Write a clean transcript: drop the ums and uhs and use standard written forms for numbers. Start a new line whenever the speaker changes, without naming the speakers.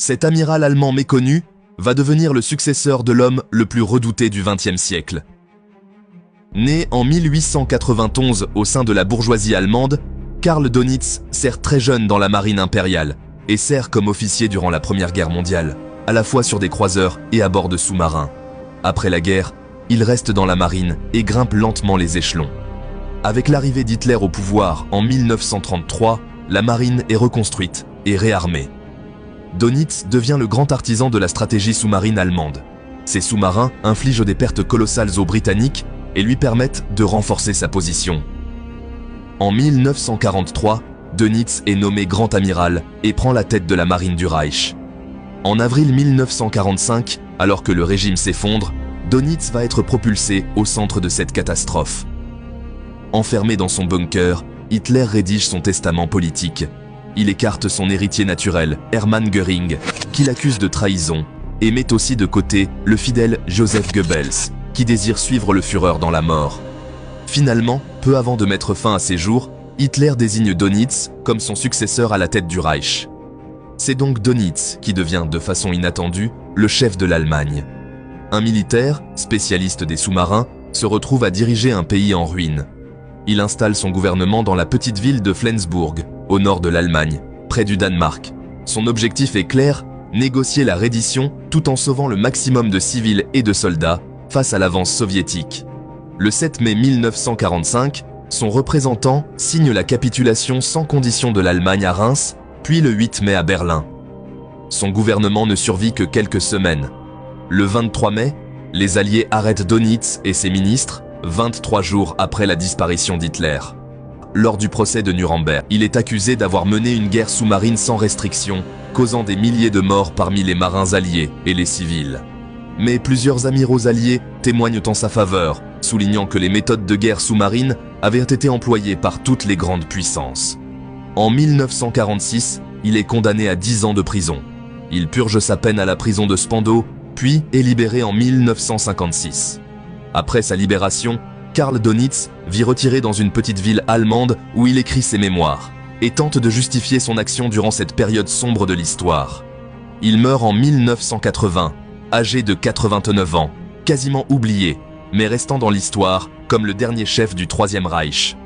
Cet amiral allemand méconnu va devenir le successeur de l'homme le plus redouté du XXe siècle. Né en 1891 au sein de la bourgeoisie allemande, Karl Dönitz sert très jeune dans la marine impériale et sert comme officier durant la Première Guerre mondiale, à la fois sur des croiseurs et à bord de sous-marins. Après la guerre, il reste dans la marine et grimpe lentement les échelons. Avec l'arrivée d'Hitler au pouvoir en 1933, la marine est reconstruite et réarmée. Dönitz devient le grand artisan de la stratégie sous-marine allemande. Ses sous-marins infligent des pertes colossales aux Britanniques et lui permettent de renforcer sa position. En 1943, Dönitz est nommé grand amiral et prend la tête de la marine du Reich. En avril 1945, alors que le régime s'effondre, Dönitz va être propulsé au centre de cette catastrophe. Enfermé dans son bunker, Hitler rédige son testament politique. Il écarte son héritier naturel, Hermann Göring, qu'il accuse de trahison, et met aussi de côté le fidèle Joseph Goebbels, qui désire suivre le Führer dans la mort. Finalement, peu avant de mettre fin à ses jours, Hitler désigne Dönitz comme son successeur à la tête du Reich. C'est donc Dönitz qui devient, de façon inattendue, le chef de l'Allemagne. Un militaire, spécialiste des sous-marins, se retrouve à diriger un pays en ruine. Il installe son gouvernement dans la petite ville de Flensburg, au nord de l'Allemagne, près du Danemark. Son objectif est clair, négocier la reddition tout en sauvant le maximum de civils et de soldats face à l'avance soviétique. Le 7 mai 1945, son représentant signe la capitulation sans condition de l'Allemagne à Reims, puis le 8 mai à Berlin. Son gouvernement ne survit que quelques semaines. Le 23 mai, les Alliés arrêtent Dönitz et ses ministres, 23 jours après la disparition d'Hitler. Lors du procès de Nuremberg, il est accusé d'avoir mené une guerre sous-marine sans restriction, causant des milliers de morts parmi les marins alliés et les civils. Mais plusieurs amiraux alliés témoignent en sa faveur, soulignant que les méthodes de guerre sous-marine avaient été employées par toutes les grandes puissances. En 1946, il est condamné à 10 ans de prison. Il purge sa peine à la prison de Spandau, puis est libéré en 1956. Après sa libération, Karl Dönitz vit retiré dans une petite ville allemande où il écrit ses mémoires et tente de justifier son action durant cette période sombre de l'histoire. Il meurt en 1980, âgé de 89 ans, quasiment oublié, mais restant dans l'histoire comme le dernier chef du Troisième Reich.